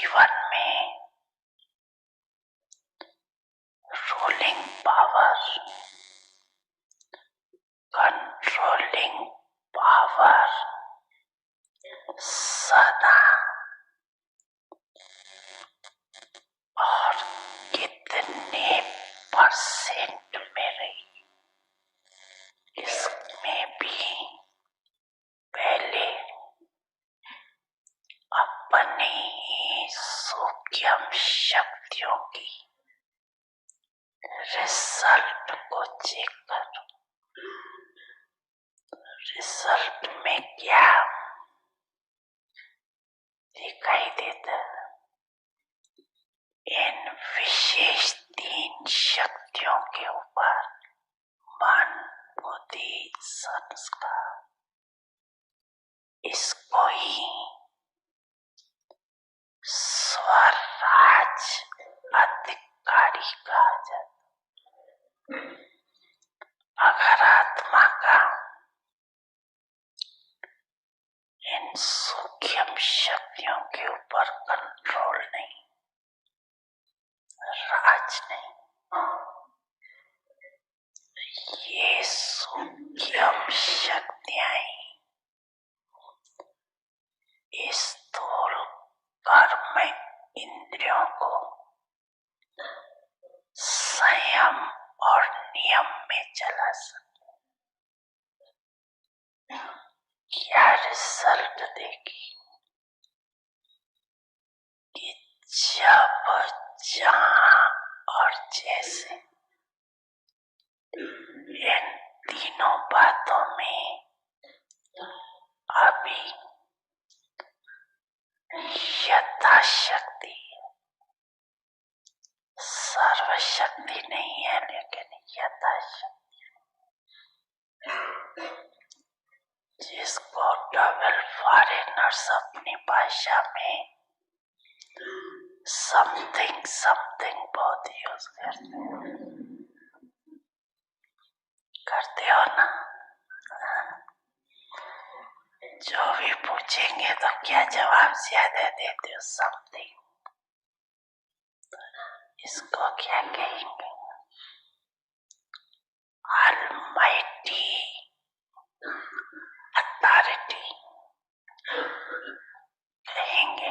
जीवन में ruling power, controlling power सदा और कितने परसेंट में रही, इसमें भी पहले अपनी ही सूक्ष्म शक्तियों की रिजल्ट को चेक करो। रिजल्ट में क्या दिखाई देता है? इन विशेष 3 शक्तियों के ऊपर मन, बुद्धि, संस्कार, इसको ही स्वराज अधिकारी कहा जाता। अगर आत्मा का इन सूक्ष्म शक्तियों के ऊपर कंट्रोल नहीं, राज नहीं, ये सूक्ष्म शक्तियां ही इस स्थूल कर्म इंद्रियों को संयम और नियम में चला सकते। क्या रिजल्ट देगी कि जब, जहां और जैसे इन तीनों बातों में अभी यथाशक्ति, सर्वशक्ति नहीं है लेकिन यथाशक्ति, जिसको डबल फॉरेनर्स अपनी भाषा में समथिंग समथिंग बहुत यूज करते हो ना। जो भी पूछेंगे तो क्या जवाब ज्यादा देते हो? समथिंग। इसको क्या कहेंगे? ऑलमाइटी अथॉरिटी कहेंगे।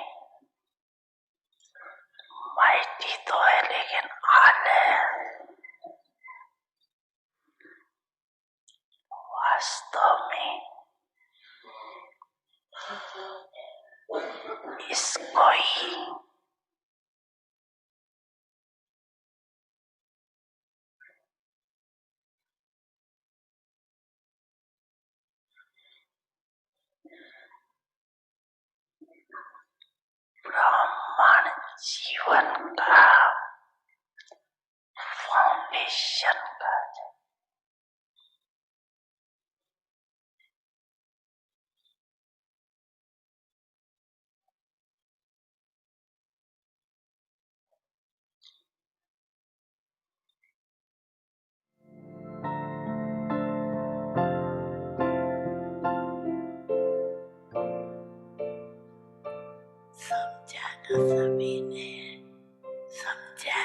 माइटी तो है लेकिन ऑल है। वास्तव में इसको ही ब्रह्मांड जीवन का फाउंडेशन कहा जाए। समझा ना सभी ने? समझा?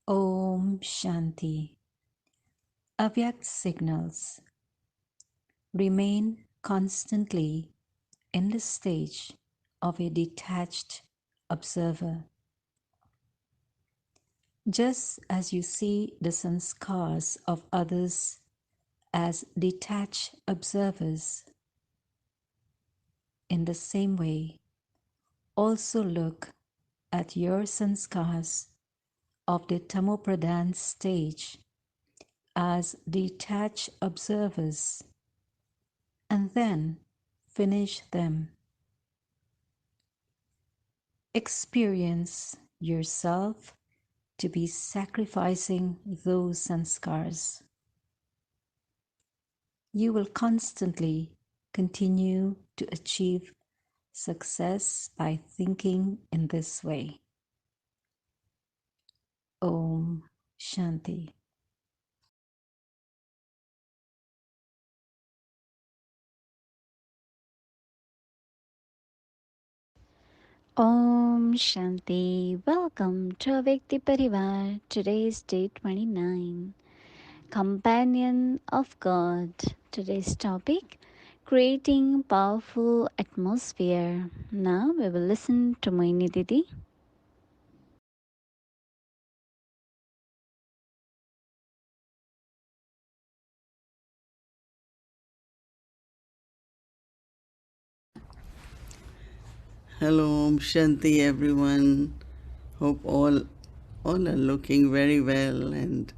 Om Shanti. Avyakt signals. Remain constantly in the stage of a detached observer. Just as you see the sanskars of others as detached observers, in the same way, also look at your sanskars of the Tamopradhan stage as detached observers, and then finish them. Experience yourself to be sacrificing those sanskars. You will constantly continue to achieve success by thinking in this way. Om Shanti. Om Shanti. Welcome to Avyakti Parivar. Today is day 29. Companion of God. Today's topic, creating powerful atmosphere. Now we will listen to Mohini Didi. Hello, Om Shanti, everyone. Hope all are looking very well. And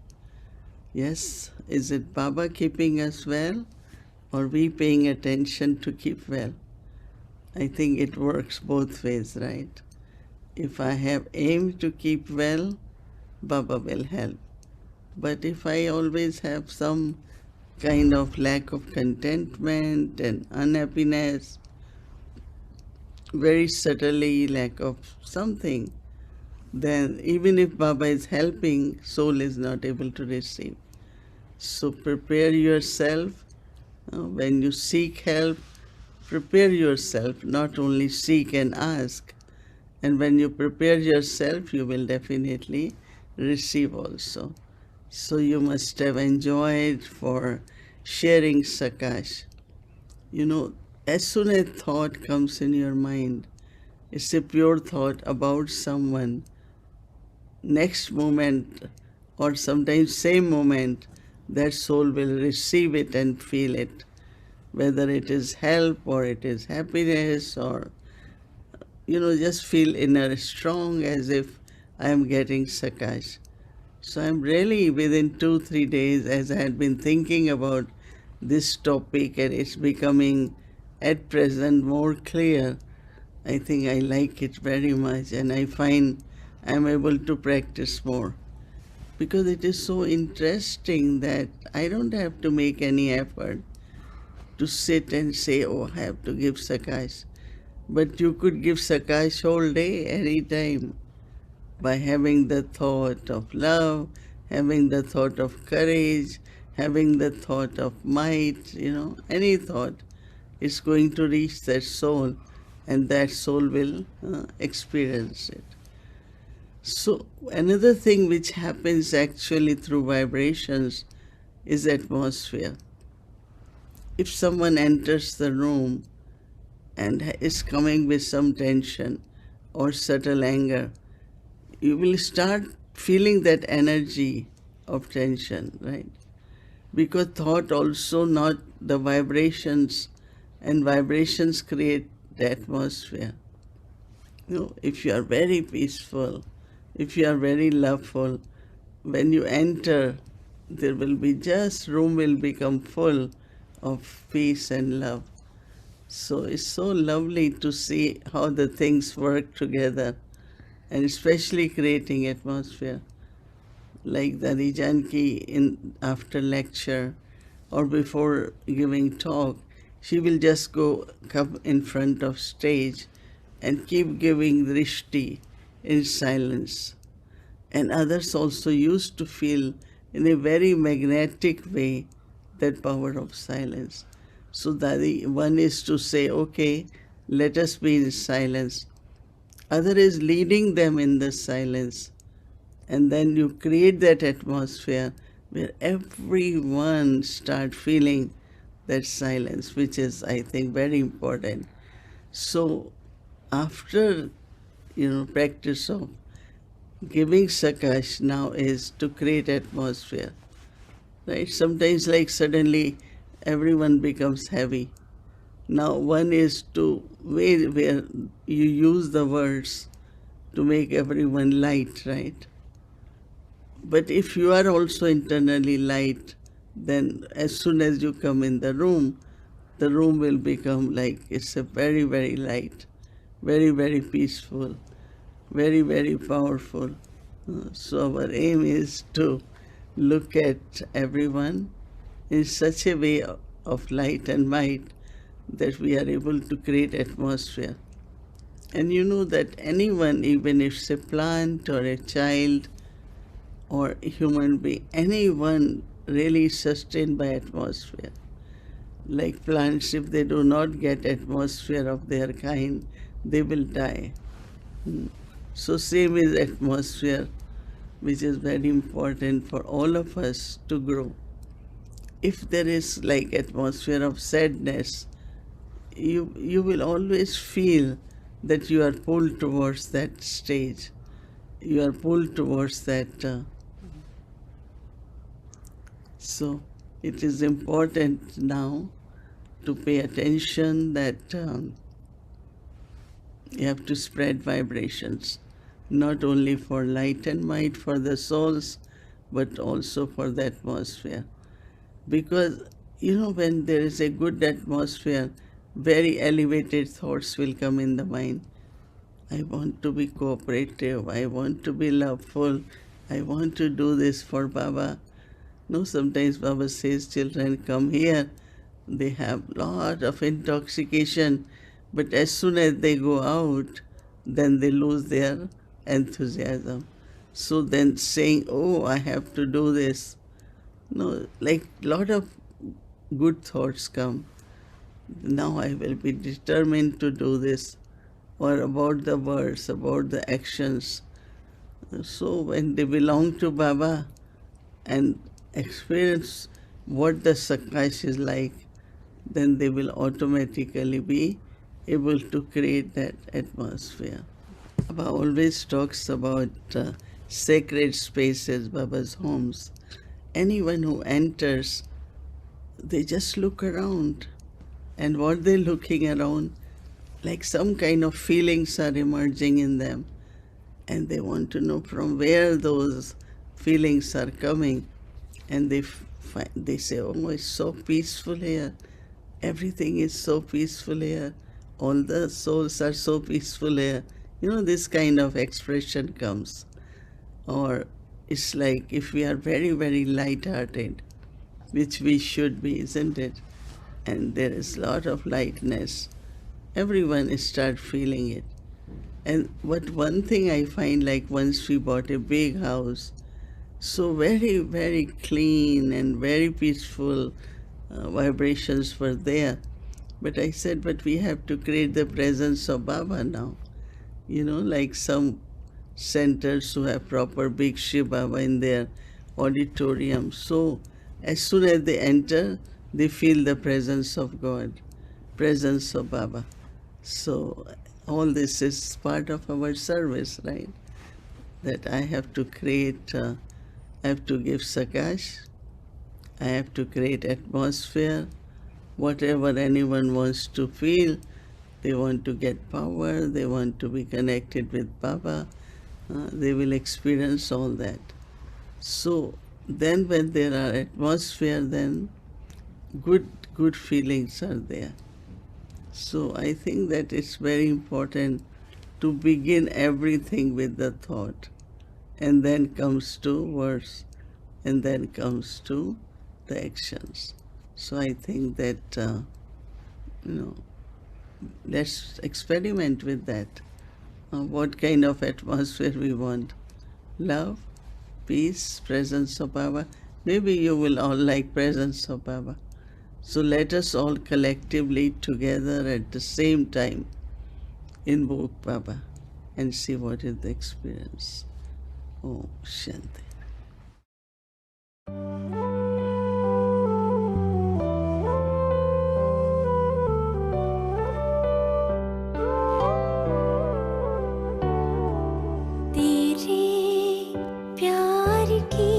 yes, is it Baba keeping us well, or we paying attention to keep well? I think it works both ways, right? If I have aimed to keep well, Baba will help. But if I always have some kind of lack of contentment and unhappiness, very subtly lack of something, then even if Baba is helping, soul is not able to receive. So prepare yourself. When you seek help, prepare yourself, not only seek and ask. And when you prepare yourself, you will definitely receive also. So you must have enjoyed for sharing Sakash. You know, as soon as thought comes in your mind, it's a pure thought about someone, next moment or sometimes same moment, that soul will receive it and feel it, whether it is help or it is happiness, or just feel inner strong as if I am getting Sakash. So I'm really within 2-3 days, as I had been thinking about this topic and it's becoming at present more clear. I think I like it very much and I find I'm able to practice more, because it is so interesting that I don't have to make any effort to sit and say, oh, I have to give Sakash. But you could give Sakash whole day, any time, by having the thought of love, having the thought of courage, having the thought of might, any thought is going to reach that soul, and that soul will experience it. So, another thing which happens actually through vibrations is atmosphere. If someone enters the room and is coming with some tension or subtle anger, you will start feeling that energy of tension, right? Because thought also not the vibrations, and vibrations create the atmosphere. If you are very peaceful, if you are very loveful, when you enter, there will be just room will become full of peace and love. So it's so lovely to see how the things work together, and especially creating atmosphere. Like the Rijanki in after lecture or before giving talk, she will just come in front of stage and keep giving drishti in silence. And others also used to feel in a very magnetic way that power of silence. So that one is to say, okay, let us be in silence. Other is leading them in the silence. And then you create that atmosphere where everyone start feeling that silence, which is, I think, very important. So after practice of giving sakash, now is to create atmosphere, right? Sometimes like suddenly everyone becomes heavy. Now one is to where you use the words to make everyone light, right? But if you are also internally light, then as soon as you come in the room will become like it's a very, very light, very, very peaceful, very, very powerful. So our aim is to look at everyone in such a way of light and might that we are able to create atmosphere. And you know that anyone, even if it's a plant or a child or a human being, anyone really is sustained by atmosphere. Like plants, if they do not get atmosphere of their kind, they will die. Hmm. So same is atmosphere, which is very important for all of us to grow. If there is like atmosphere of sadness, you will always feel that you are pulled towards that stage. You are pulled towards that. So it is important now to pay attention that you have to spread vibrations, not only for light and might for the souls, but also for the atmosphere. Because, you know, when there is a good atmosphere, very elevated thoughts will come in the mind. I want to be cooperative, I want to be loveful, I want to do this for Baba. No, sometimes Baba says, children come here, they have lot of intoxication, but as soon as they go out, then they lose their enthusiasm. So then saying, oh, I have to do this. No, like lot of good thoughts come. Now I will be determined to do this, or about the words, about the actions. So when they belong to Baba and experience what the Sakash is like, then they will automatically be able to create that atmosphere. Baba always talks about sacred spaces, Baba's homes. Anyone who enters, they just look around. And what they're looking around, like some kind of feelings are emerging in them. And they want to know from where those feelings are coming. And they say, oh, it's so peaceful here. Everything is so peaceful here. All the souls are so peaceful here. You know, this kind of expression comes. Or it's like if we are very, very light-hearted, which we should be, isn't it? And there is a lot of lightness. Everyone start feeling it. And but one thing I find, like once we bought a big house, so very, very clean and very peaceful vibrations were there. But I said, but we have to create the presence of Baba now. You know, like some centers who have proper big Shiv Baba in their auditorium. So as soon as they enter, they feel the presence of God, presence of Baba. So all this is part of our service, right? That I have to create, I have to give Sakash, I have to create atmosphere, whatever anyone wants to feel. They want to get power, they want to be connected with Baba, they will experience all that. So then when there are atmosphere, then good feelings are there. So I think that it's very important to begin everything with the thought, and then comes to words, and then comes to the actions. So I think that you know, let's experiment with that. What kind of atmosphere we want? Love, peace, presence of Baba. Maybe you will all like presence of Baba. So let us all collectively together at the same time invoke Baba and see what is the experience. Oh, Shanti. तेरे प्यार की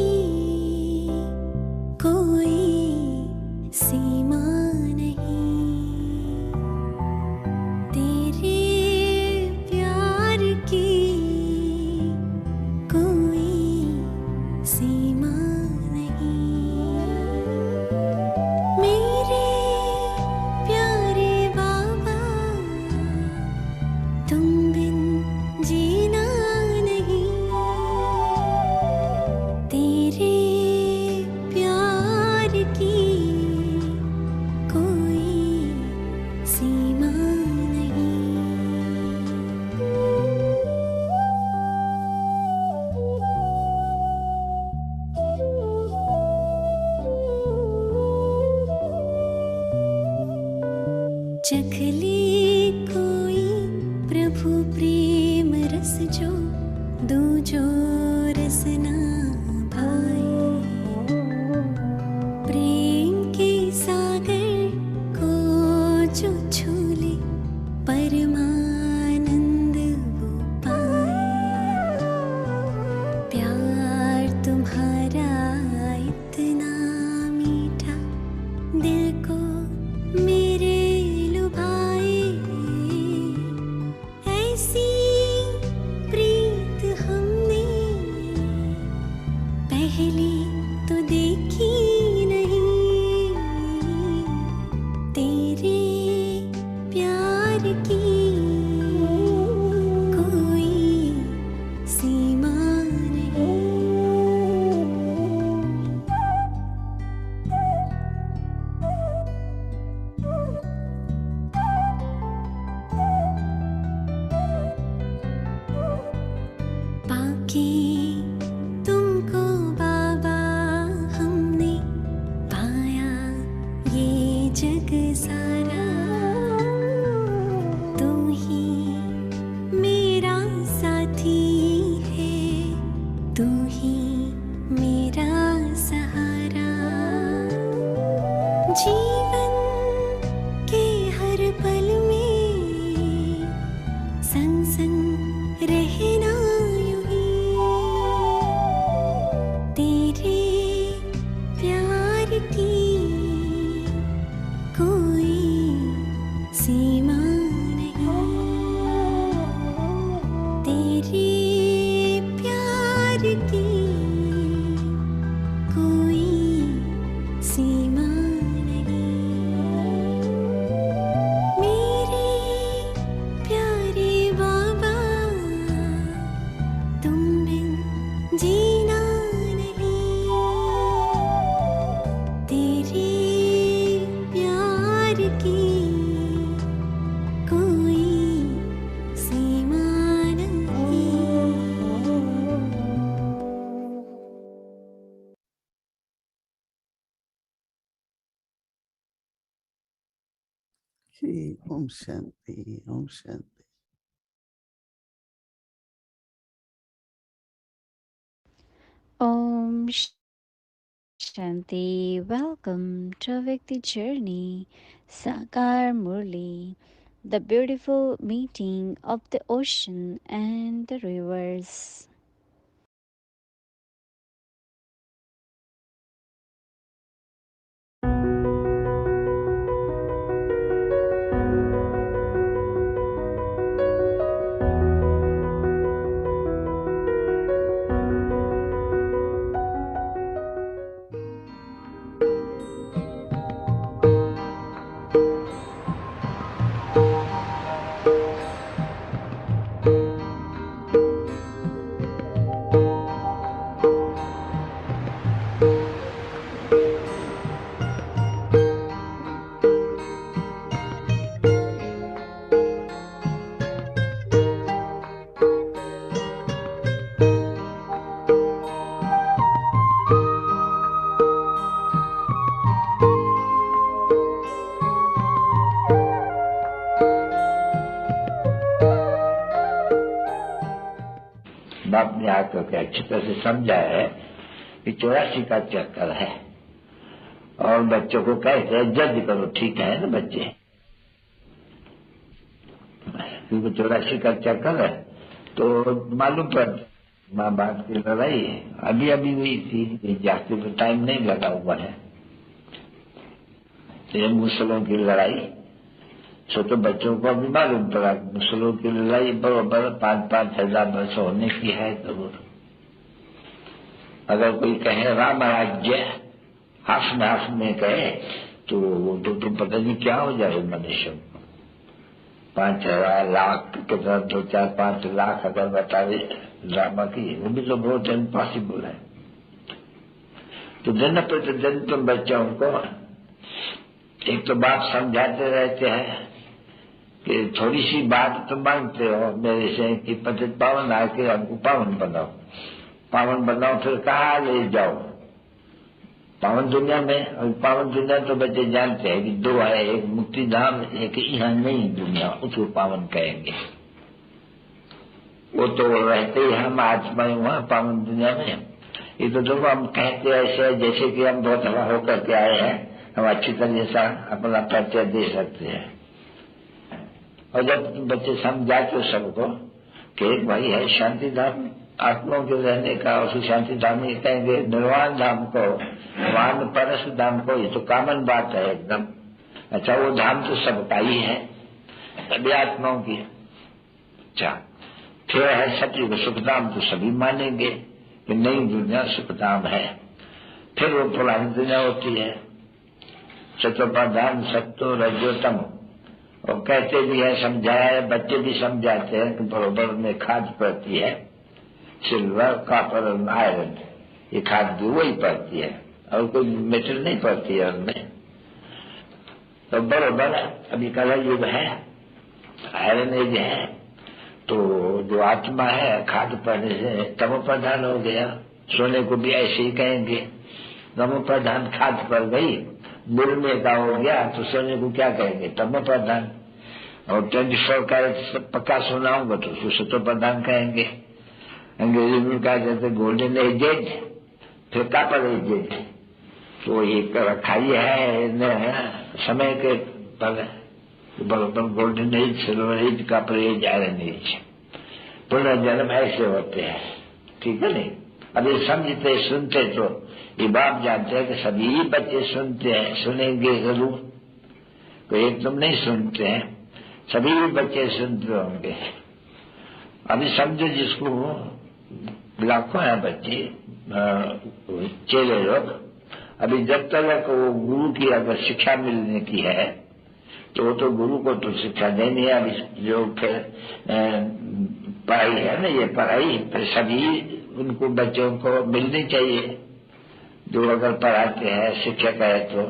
कोई सीमा नहीं, तेरे प्यार की कोई सीमा नहीं। चखले कोई प्रभु प्रेम रस जो दूजो रस ना भाए। प्रेम के सागर को जो छू ले परमानंद वो पाए। प्यार तुम्हारा इतना मीठा दिल को मेरे लुभाए। ऐसी प्रीत हमने पहले तो देखी नहीं। तेरे प्यार की कोई सीमा नहीं। पाके तुमको बाबा हमने पाया ये जग सारा। तू ही मेरा साथी है, तू ही मेरा सहारा। जीवन के हर पल में संग संग रहना यूं ही। तेरे प्यार की कोई सीमा नहीं। तेरे प्यार की कोई सीमा नहीं। मेरे प्यारे बाबा तुम बिन जीना नहीं। तेरे प्यार की कोई सीमा नहीं। Okay, Om Shanti, Om Shanti. Om Shanti. Welcome to Vyakti Journey, Sakar Murli, the beautiful meeting of the ocean and the rivers. बाप ने आकर के अच्छी तरह से समझा है कि 84 का चक्कर है और बच्चों को कहते हैं जल्दी करो, ठीक है ना बच्चे, क्योंकि 84 का चक्कर है तो मालूम पड़ माँ बाप की लड़ाई अभी अभी हुई थी, जाके तो टाइम नहीं लगा हुआ है। तो ये मुसलों की लड़ाई छोटे बच्चों को अभी मालूम पड़ा, मुसलों की लड़ाई बराबर 5-5 हजार वर्ष होने की है। तो अगर कोई कहे राम राज्य हाथ में कहे तो वो तो पता नहीं क्या हो जाए मनुष्य को। 5,000 लाख कितना 2-4-5 लाख अगर बतावे ड्रामा की, वो भी तो बहुत इम्पॉसिबल है। तो दिन प्रतिदिन तुम बच्चों को एक तो बात समझाते रहते हैं कि थोड़ी सी बात तो मांगते हो मेरे से कि पतित पावन आके हमको पावन बनाओ, पावन बनाओ, फिर कहाँ ले जाओ, पावन दुनिया में, और पावन दुनिया तो बच्चे जानते हैं कि दो है, एक मुक्ति धाम, एक यहाँ नहीं दुनिया, उसको पावन कहेंगे। वो तो रहते ही हम आत्माएं वहां पावन दुनिया में। ये तो देखो हम कहते ऐसे जैसे कि हम बहुत हवा होकर के आए हैं, हम अच्छी तरह से अपना परिचय दे सकते हैं। और जब बच्चे समझाते सबको कि एक भाई है शांति धाम आत्माओं के रहने का, उसी शांति धाम में कहेंगे निर्वाण धाम को, वान परस धाम को, ये तो कॉमन बात है एकदम। अच्छा वो धाम तो सबका ही है, सभी आत्माओं की। अच्छा फिर है सत्य सुखधाम, तो सभी मानेंगे कि नई दुनिया सुखधाम है। फिर वो पुरानी दुनिया होती है सत्योपाधान सत्यो रजोतम। और कहते भी है, समझाया है, बच्चे भी समझाते हैं कि बरोबर में खाद पड़ती है, सिल्वर कॉपर और आयरन, ये खाद भी वही पड़ती है और कोई मेटल नहीं पड़ती है उनमें। तो बरोबर अभी कलर युग है, आयरन एज है, तो जो आत्मा है खाद पड़ने से तमो प्रधान हो गया। सोने को भी ऐसे ही कहेंगे, तमो प्रधान खाद पड़ गई, बुरने का हो गया, तो सोने को क्या कहेंगे, तमो प्रधान। और 24 कैरेट पक्का सोना होगा तो उसको सतो प्रधान कहेंगे। अंग्रेजी में कहा जाता है गोल्डन एजेज, फिर कापर एजेज। तो एक रखाई है समय के पर golden age, silver age, copper age, iron age. पुनर्जन्म ऐसे होते हैं, ठीक है नहीं। अब ये समझते सुनते तो ये बाप जानते हैं कि सभी बच्चे सुनते हैं, सुनेंगे जरूर, कोई एकदम नहीं सुनते हैं, सभी बच्चे सुनते होंगे। अभी समझो जिसको लाखों है बच्चे चेले लोग, अभी जब तक वो गुरु की अगर शिक्षा मिलने की है तो वो तो गुरु को तो शिक्षा देनी है। अभी जो फिर पढ़ाई है ना, ये पढ़ाई फिर सभी उनको बच्चों को मिलनी चाहिए जो अगर पढ़ाते हैं, शिक्षक है तो।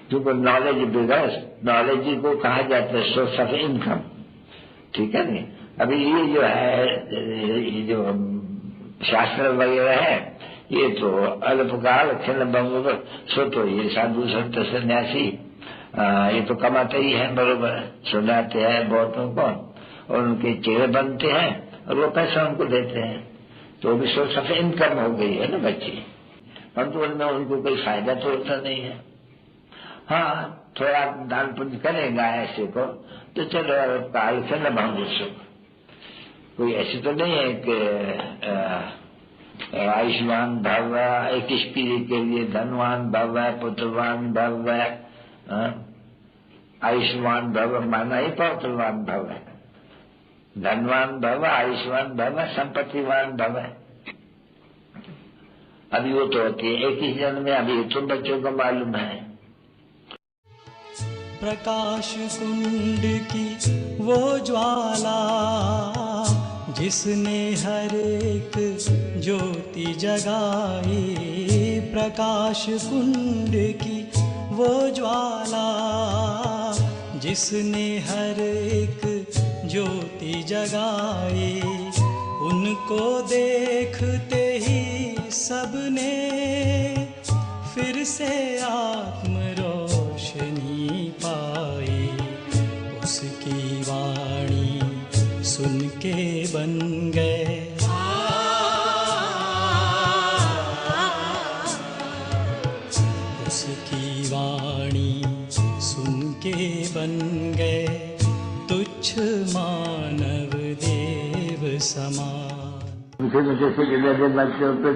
क्योंकि नॉलेज बिगड़, नॉलेज को कहा जाता है सोर्स ऑफ इनकम, ठीक है नहीं। अभी ये जो है, ये जो शास्त्र वगैरह है, ये तो अल्पकाल क्षण भंग, सो तो ये साधु संत सन्यासी ये तो कमाते ही है, बरोबर सुनाते हैं बहुतों को और उनके चेहरे बनते हैं और वो पैसा उनको देते हैं, तो भी सोर्स ऑफ इनकम हो गई है ना बच्ची। परंतु उनमें उनको कोई फायदा तो होता नहीं है। हाँ थोड़ा दान पुण्य करेगा ऐसे को तो चलो काल से न भांगो सुख। कोई ऐसी तो नहीं है कि आयुष्मान भव, एक स्त्री के लिए धनवान भव, पुत्रवान भव, आयुष्मान भव माना ही पुत्रवान भव है, धनवान भव, आयुष्मान भव, संपत्तिवान भव। अभी वो तो होती है एक ही जन्म में, अभी तुम बच्चों को मालूम है। प्रकाश कुंड की वो ज्वाला जिसने हर एक ज्योति जगाई, प्रकाश कुंड की वो ज्वाला जिसने हर एक ज्योति जगाई, उनको देखते ही सबने फिर से आत्म रोशनी पाई। उसकी वाणी सुन के बन गए उसकी वाणी सुन के बन गए तुच्छ मानव देव समान। बच्चों पे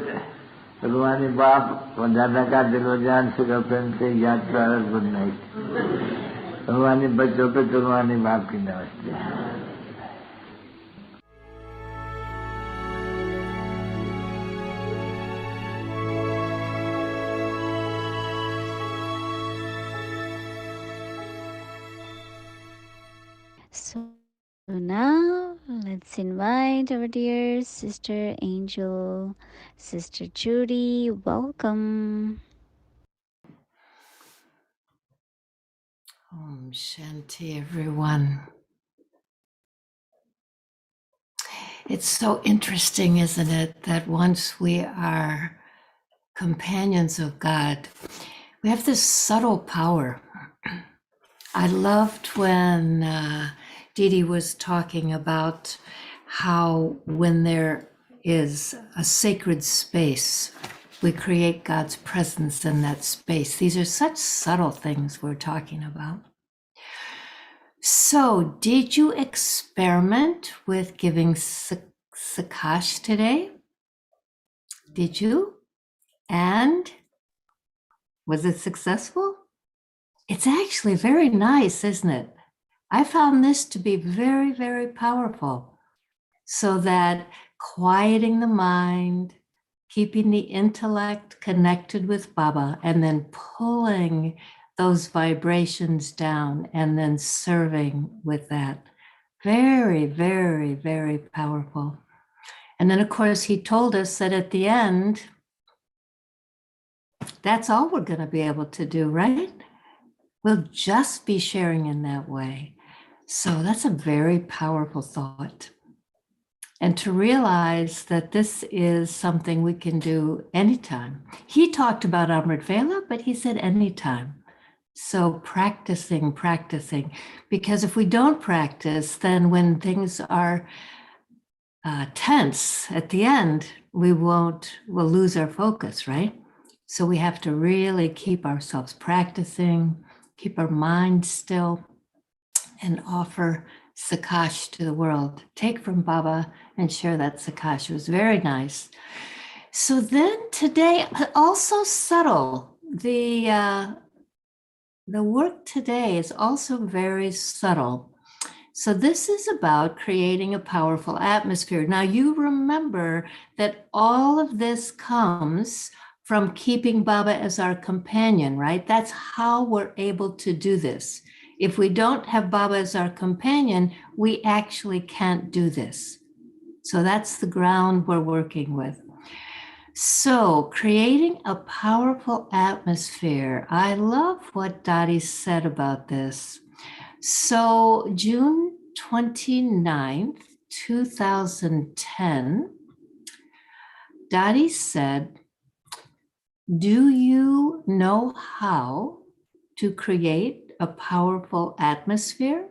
रुहानी बाप और दादा का दिलो जान से गर्लफ्रेंड से याद कर गुड नाइट। रुहानी बच्चों पे तो रुहानी बाप की नमस्ते। So now let's invite our dear Sister Angel, Sister Judy. Welcome. Om Shanti, everyone. It's so interesting, isn't it, that once we are companions of God, we have this subtle power. I loved when Didi was talking about how when there is a sacred space, we create God's presence in that space. These are such subtle things we're talking about. So, did you experiment with giving Sakash today? Did you? And was it successful? It's actually very nice, isn't it? I found this to be very, very powerful. So that quieting the mind, keeping the intellect connected with Baba, and then pulling those vibrations down and then serving with that. Very, very, very powerful. And then, of course, he told us that at the end, that's all we're going to be able to do, right? We'll just be sharing in that way. So that's a very powerful thought. And to realize that this is something we can do anytime. He talked about Amrit Vela, but he said anytime. So practicing, because if we don't practice, then when things are tense at the end, we'll lose our focus, right? So we have to really keep ourselves practicing, keep our mind still, and offer Sakash to the world. Take from Baba and share that Sakash. It was very nice. So then today, also subtle. The work today is also very subtle. So this is about creating a powerful atmosphere. Now you remember that all of this comes from keeping Baba as our companion, right? That's how we're able to do this. If we don't have Baba as our companion, we actually can't do this. So that's the ground we're working with. So creating a powerful atmosphere. I love what Dottie said about this. So June 29th, 2010, Dottie said, do you know how to create a powerful atmosphere?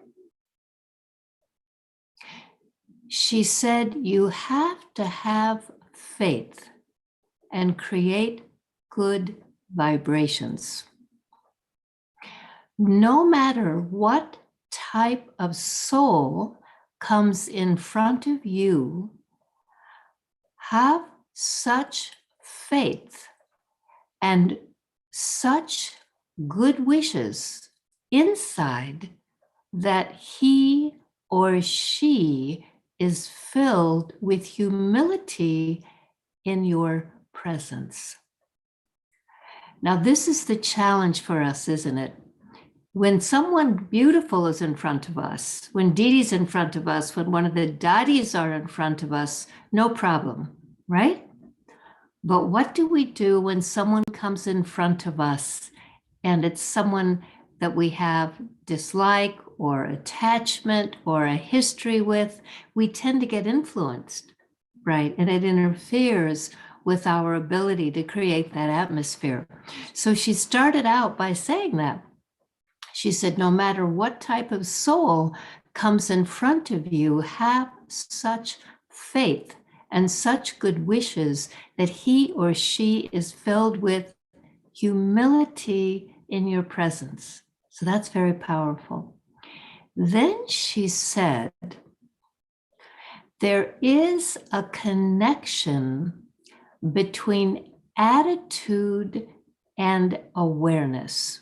She said, you have to have faith and create good vibrations. No matter what type of soul comes in front of you, have such faith and such good wishes inside that he or she is filled with humility in your presence. Now, this is the challenge for us, isn't it? When someone beautiful is in front of us, when Didi's in front of us, when one of the Dadis are in front of us, no problem, right? But what do we do when someone comes in front of us and it's someone that we have dislike or attachment or a history with? We tend to get influenced, right? And it interferes with our ability to create that atmosphere. So she started out by saying that. She said, no matter what type of soul comes in front of you, have such faith and such good wishes that he or she is filled with humility in your presence. So that's very powerful. Then she said, there is a connection between attitude and awareness.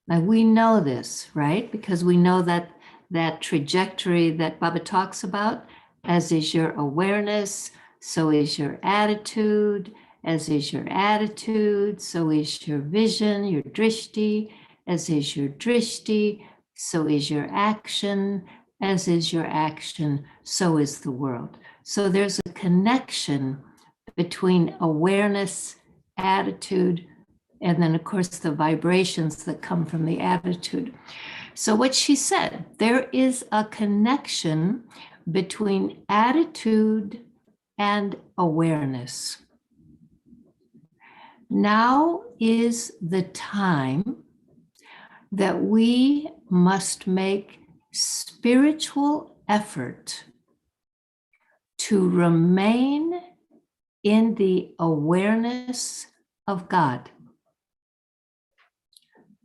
Now we know this, right? Because we know that trajectory that Baba talks about, as is your awareness, so is your attitude, as is your attitude, so is your vision, your drishti, as is your drishti, so is your action, as is your action, so is the world. So there's a connection between awareness, attitude, and then, of course, the vibrations that come from the attitude. So what she said, there is a connection between attitude and awareness. Now is the time that we must make spiritual effort to remain in the awareness of God.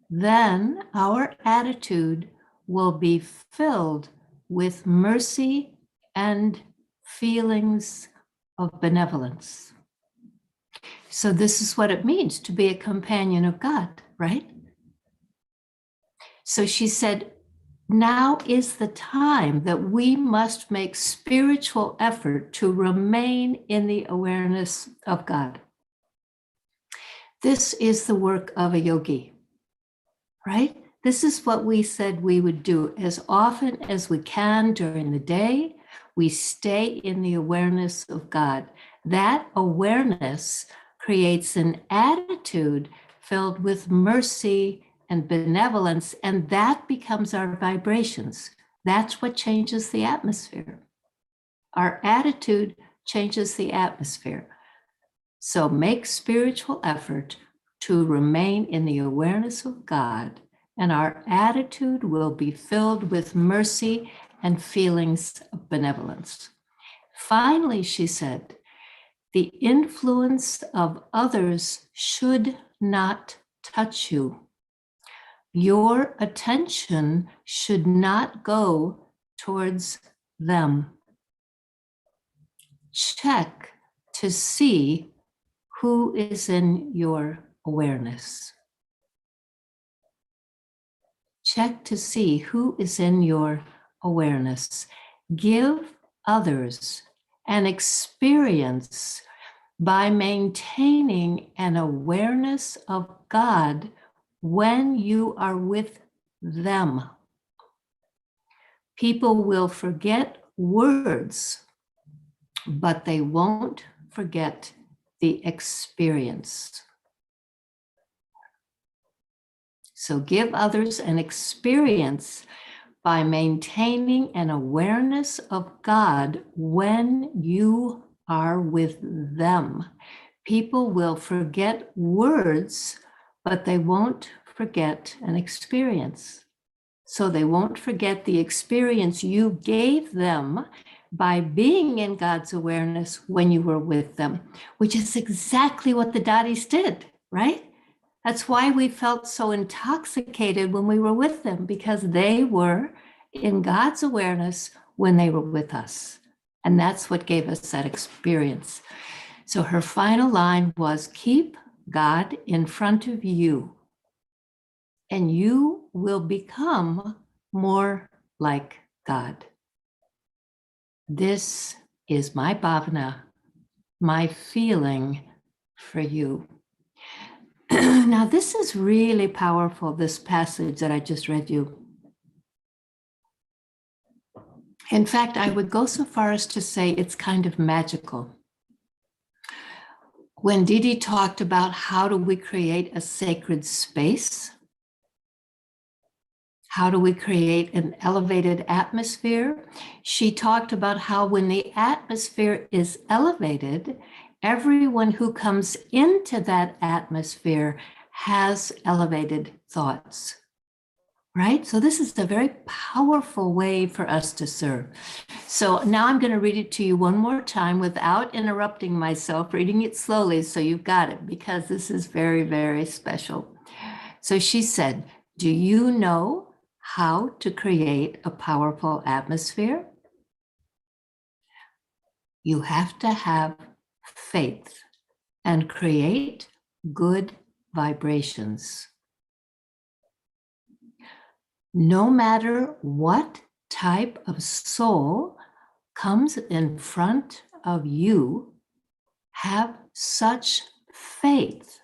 Then our attitude will be filled with mercy and feelings of benevolence. So this is what it means to be a companion of God, right? So she said, now is the time that we must make spiritual effort to remain in the awareness of God. This is the work of a yogi, right? This is what we said we would do as often as we can during the day. We stay in the awareness of God. That awareness creates an attitude filled with mercy and benevolence, and that becomes our vibrations. That's what changes the atmosphere. Our attitude changes the atmosphere. So make spiritual effort to remain in the awareness of God, and our attitude will be filled with mercy and feelings of benevolence. Finally, she said, the influence of others should not touch you. Your attention should not go towards them. Check to see who is in your awareness. Check to see who is in your awareness. Give others an experience by maintaining an awareness of God when you are with them. People will forget words, but they won't forget the experience. So give others an experience by maintaining an awareness of God when you are with them. People will forget words, but they won't forget an experience. So they won't forget the experience you gave them by being in God's awareness when you were with them, which is exactly what the Daddies did, right? That's why we felt so intoxicated when we were with them, because they were in God's awareness when they were with us. And that's what gave us that experience. So her final line was, keep God in front of you, and you will become more like God. This is my bhavana, my feeling for you. Now, this is really powerful, this passage that I just read you. In fact, I would go so far as to say it's kind of magical. When Didi talked about how do we create a sacred space, how do we create an elevated atmosphere, she talked about how when the atmosphere is elevated, everyone who comes into that atmosphere has elevated thoughts, right? So this is a very powerful way for us to serve. So now I'm going to read it to you one more time without interrupting myself, reading it slowly so you've got it, because this is very, very special. So she said, do you know how to create a powerful atmosphere? You have to have faith and create good vibrations. No matter what type of soul comes in front of you, have such faith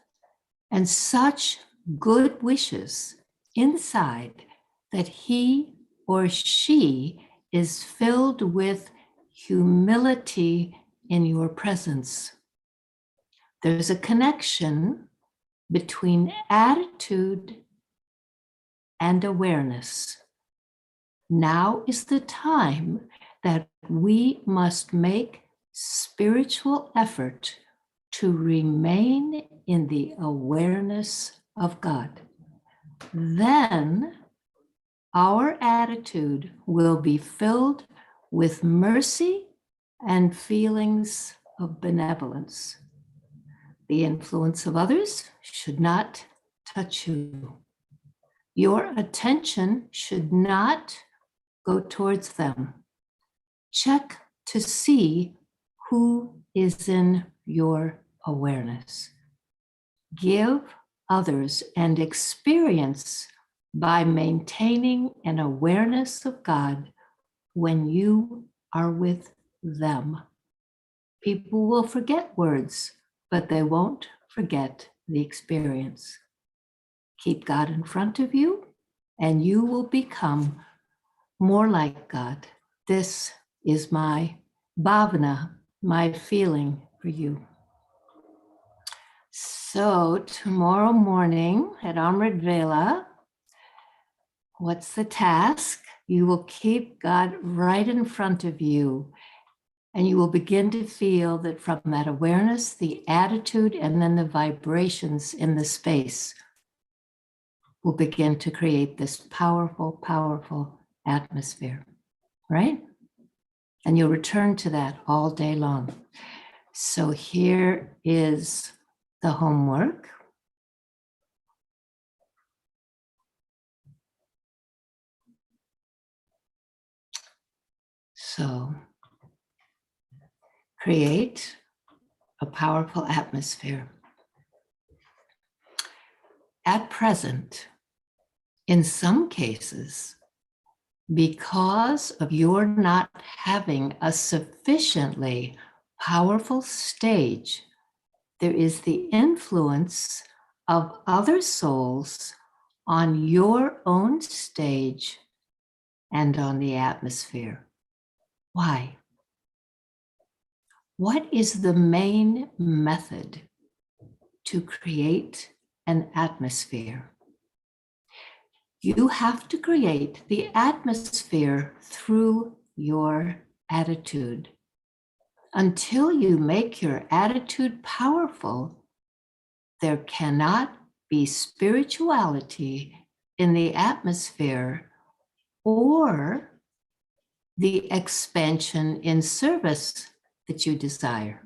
and such good wishes inside that he or she is filled with humility in your presence. There's a connection between attitude and awareness. Now is the time that we must make spiritual effort to remain in the awareness of God. Then our attitude will be filled with mercy and feelings of benevolence. The influence of others should not touch you. Your attention should not go towards them. Check to see who is in your awareness. Give others and experience by maintaining an awareness of God when you are with them. People will forget words, but they won't forget the experience. Keep God in front of you, and you will become more like God. This is my bhavana, my feeling for you. So tomorrow morning at Amrit Vela, what's the task? You will keep God right in front of you, and you will begin to feel that from that awareness, the attitude, and then the vibrations in the space will begin to create this powerful, powerful atmosphere, right? And you'll return to that all day long. So here is the homework. So create a powerful atmosphere. At present, in some cases, because of your not having a sufficiently powerful stage, there is the influence of other souls on your own stage and on the atmosphere. Why? What is the main method to create an atmosphere? You have to create the atmosphere through your attitude. Until you make your attitude powerful, there cannot be spirituality in the atmosphere or the expansion in service that you desire.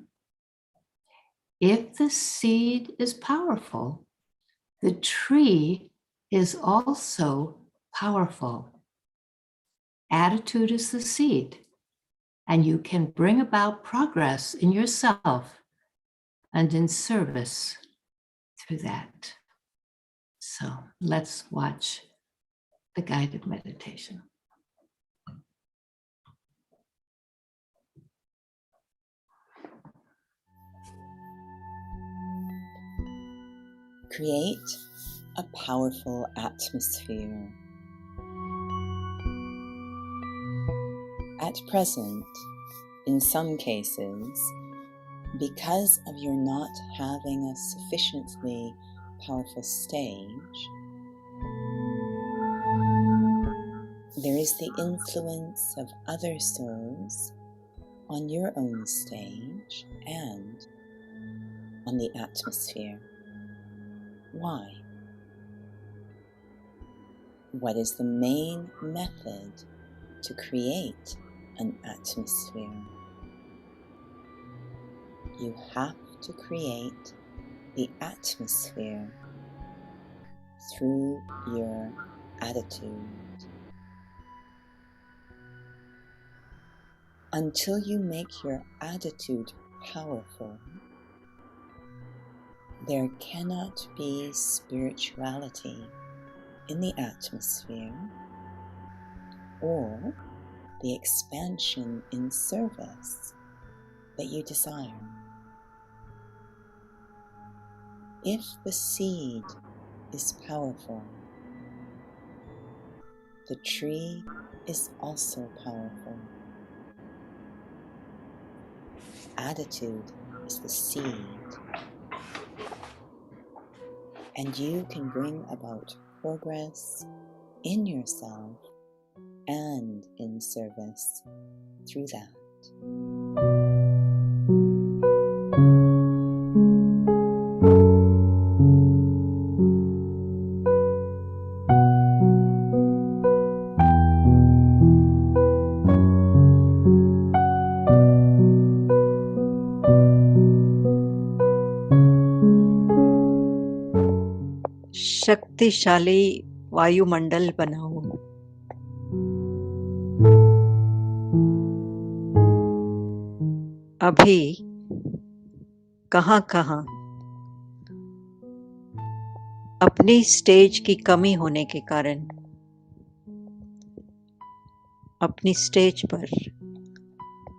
If the seed is powerful, the tree is also powerful. Attitude is the seed, and you can bring about progress in yourself and in service through that. So let's watch the guided meditation. Create a powerful atmosphere. At present, in some cases, because of your not having a sufficiently powerful stage, there is the influence of other souls on your own stage and on the atmosphere. Why? What is the main method to create an atmosphere? You have to create the atmosphere through your attitude. Until you make your attitude powerful, there cannot be spirituality in the atmosphere or the expansion in service that you desire. If the seed is powerful, the tree is also powerful. Attitude is the seed, and you can bring about progress in yourself and in service through that. शक्तिशाली वायुमंडल बनाओ। अभी कहाँ-कहाँ अपनी stage की कमी होने के कारण अपनी स्टेज पर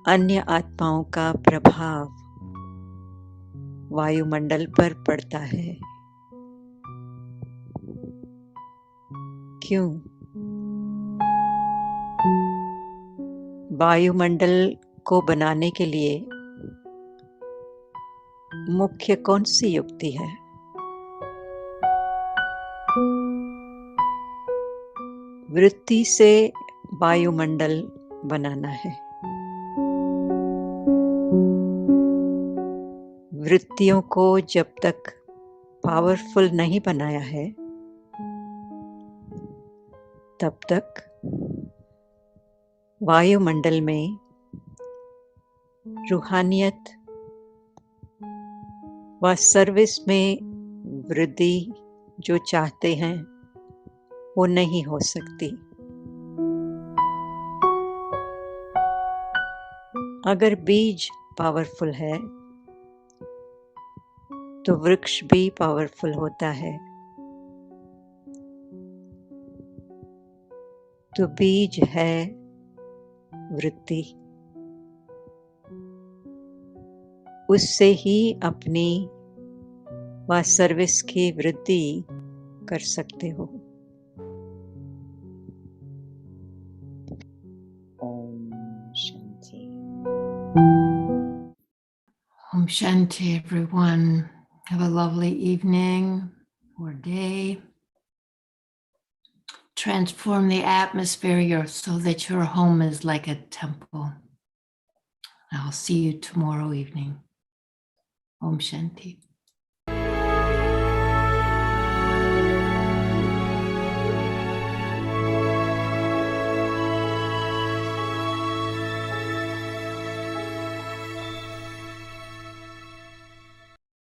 अन्य आत्माओं का प्रभाव वायुमंडल पर पड़ता है। क्यों? वायुमंडल को बनाने के लिए मुख्य कौन सी युक्ति है? वृत्ति से वायुमंडल बनाना है। वृत्तियों को जब तक पावरफुल नहीं बनाया है, तब तक वायुमंडल में रूहानियत व सर्विस में वृद्धि जो चाहते हैं वो नहीं हो सकती। अगर बीज पावरफुल है तो वृक्ष भी पावरफुल होता है। तो बीज है वृत्ति, उससे ही अपनी व सर्विस की वृद्धि कर सकते हो। Om Shanti. Om Shanti, everyone. Have a lovely evening or day. Transform the atmosphere so that your home is like a temple. I'll see you tomorrow evening. Om Shanti.